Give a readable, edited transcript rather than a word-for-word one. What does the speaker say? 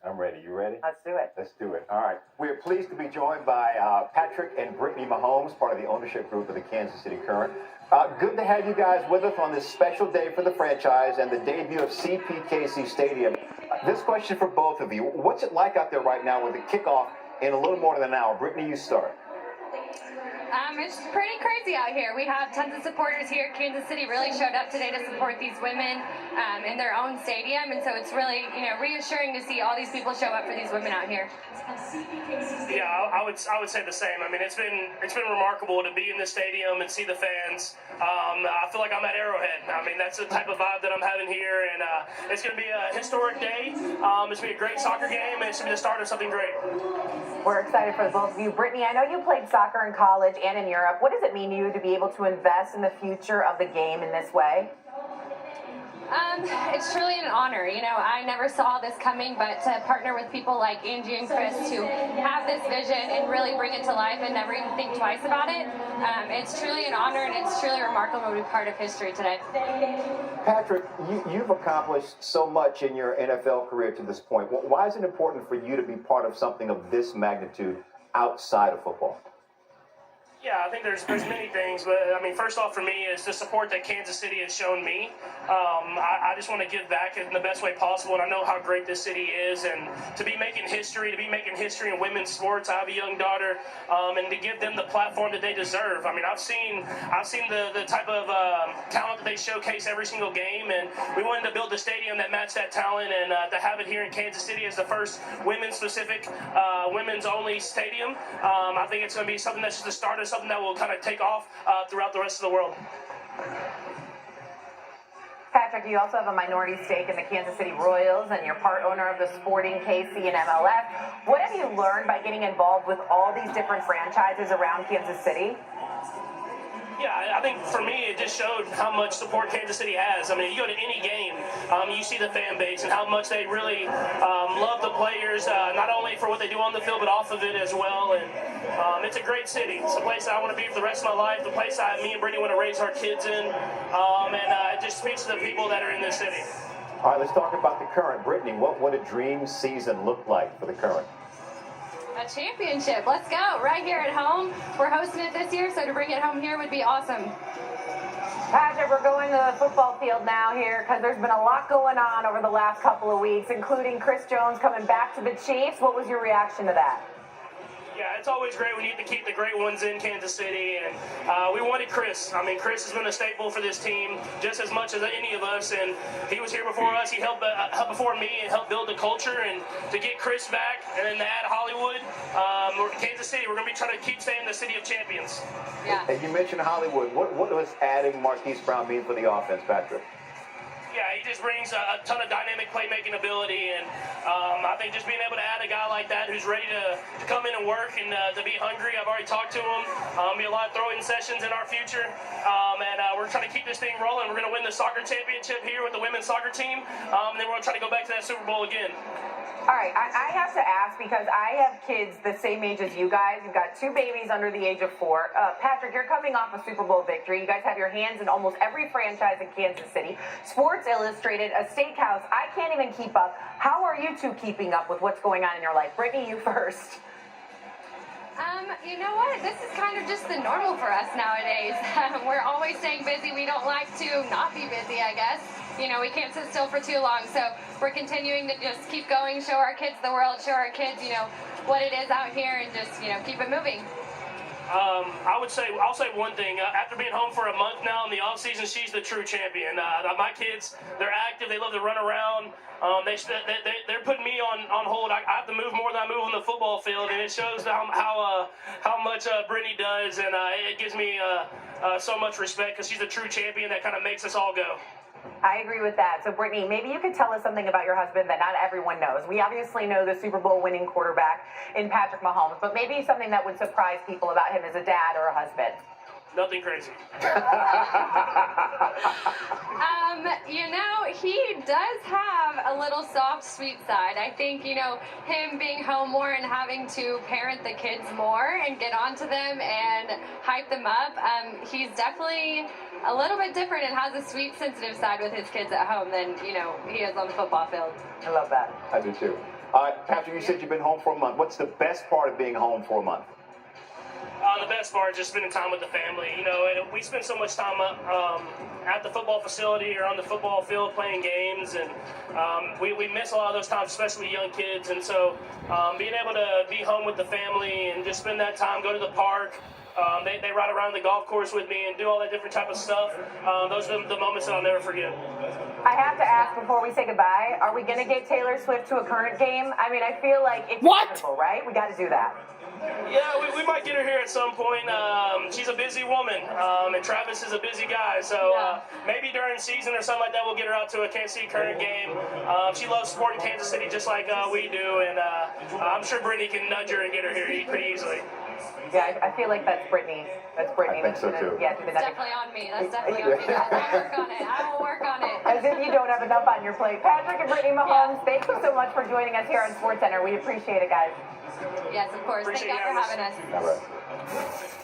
I'm ready. You ready? Let's do it. Let's do it. All right. We are pleased to be joined by Patrick and Brittany Mahomes, part of the ownership group of the Kansas City Current. Good to have you guys with us on this special day for the franchise and the debut of CPKC Stadium. This question for both of you. What's it like out there right now with the kickoff in a little more than an hour? Brittany, you start. It's pretty crazy out here. We have tons of supporters here. Kansas City really showed up today to support these women in their own stadium, and so it's really, reassuring to see all these people show up for these women out here. Yeah, I would say the same. I mean, it's been remarkable to be in the stadium and see the fans. I feel like I'm at Arrowhead. I mean, that's the type of vibe that I'm having here, and it's going to be a historic day. It's going to be a great soccer game, and it's going to be the start of something great. We're excited for the both of you. Brittany, I know you played soccer in college and in Europe. What does it mean to you to be able to invest in the future of the game in this way? It's truly an honor. I never saw this coming, but to partner with people like Angie and Chris who have this vision and really bring it to life and never even think twice about it, it's truly an honor, and it's truly remarkable to be part of history today. Patrick, you've accomplished so much in your NFL career to this point. Why is it important for you to be part of something of this magnitude outside of football? Yeah, I think there's many things, but I mean, first off for me is the support that Kansas City has shown me. I just want to give back in the best way possible, and I know how great this city is, and to be making history in women's sports. I have a young daughter, and to give them the platform that they deserve. I mean, I've seen the type of talent that they showcase every single game, and we wanted to build a stadium that matched that talent, and to have it here in Kansas City as the first women's-specific, women's-only stadium. I think it's going to be something that's just the start of something that will kind of take off throughout the rest of the world. Patrick, you also have a minority stake in the Kansas City Royals, and you're part owner of the Sporting KC and MLS. What have you learned by getting involved with all these different franchises around Kansas City? Yeah, I think for me it just showed how much support Kansas City has. I mean, you go to any game, you see the fan base and how much they really love the players, not only for what they do on the field, but off of it as well. And it's a great city. It's a place I want to be for the rest of my life, the place me and Brittany want to raise our kids in, and it just speaks to the people that are in this city. All right, let's talk about the Current. Brittany, what would a dream season look like for the Current? A championship. Let's go. Right here at home. We're hosting it this year, so to bring it home here would be awesome. Patrick, we're going to the football field now here because there's been a lot going on over the last couple of weeks, including Chris Jones coming back to the Chiefs. What was your reaction to that? Yeah, it's always great when you get to keep the great ones in Kansas City, and we wanted Chris. I mean, Chris has been a staple for this team just as much as any of us, and he was here before us. He helped before me and helped build the culture, and to get Chris back and then to add Hollywood, Kansas City, we're going to be trying to keep staying the city of champions. Yeah. And you mentioned Hollywood. What does adding Marquise Brown mean for the offense, Patrick? Yeah, he just brings a ton of dynamic playmaking ability, and I think just being able to add a guy like that who's ready to come in and work and to be hungry. I've already talked to him. Be a lot of throwing sessions in our future, and we're trying to keep this thing rolling. We're going to win the soccer championship here with the women's soccer team, and then we're going to try to go back to that Super Bowl again. All right, I have to ask because I have kids the same age as you guys. You've got two babies under the age of 4. Patrick, you're coming off a Super Bowl victory. You guys have your hands in almost every franchise in Kansas City. Sports Illustrated, a steakhouse. I can't even keep up. How are you two keeping up with what's going on in your life? Brittany, you first. You know what? This is kind of just the normal for us nowadays. We're always staying busy. We don't like to not be busy, I guess. We can't sit still for too long, so we're continuing to just keep going, show our kids the world, show our kids, what it is out here, and just, keep it moving. I'll say one thing. After being home for a month now in the offseason, she's the true champion. My kids, they're active. They love to run around. They're putting me on hold. I have to move more than I move on the football field, and it shows how much Brittany does, and it gives me so much respect because she's a true champion that kind of makes us all go. I agree with that. So, Brittany, maybe you could tell us something about your husband that not everyone knows. We obviously know the Super Bowl winning quarterback in Patrick Mahomes, but maybe something that would surprise people about him as a dad or a husband. Nothing crazy. He does have a little soft, sweet side. I think, him being home more and having to parent the kids more and get onto them and hype them up, he's definitely a little bit different and has a sweet, sensitive side with his kids at home than, he is on the football field. I love that. I do too. Patrick, you said you've been home for a month. What's the best part of being home for a month? The best part is just spending time with the family. You know, and we spend so much time at the football facility or on the football field playing games, and we miss a lot of those times, especially with young kids. And so being able to be home with the family and just spend that time, go to the park. They ride around the golf course with me and do all that different type of stuff. Those are the moments that I'll never forget. I have to ask before we say goodbye, are we going to get Taylor Swift to a current game? I mean, I feel like it's wonderful, right? We got to do that. Yeah, we might get her here at some point. She's a busy woman, and Travis is a busy guy. So maybe during season or something like that, we'll get her out to a Kansas City Current game. She loves supporting Kansas City just like we do, and I'm sure Brittany can nudge her and get her here pretty easily. Yeah, I feel like that's Brittany. That's Brittany. I think so too. Yeah, it's definitely on me. That's definitely on me. I'll work on it. I will work on it. As if you don't have enough on your plate. Patrick and Brittany Mahomes, thank you so much for joining us here on Sportscenter. We appreciate it, guys. Yes, of course. Appreciate Thank you for having us. All right.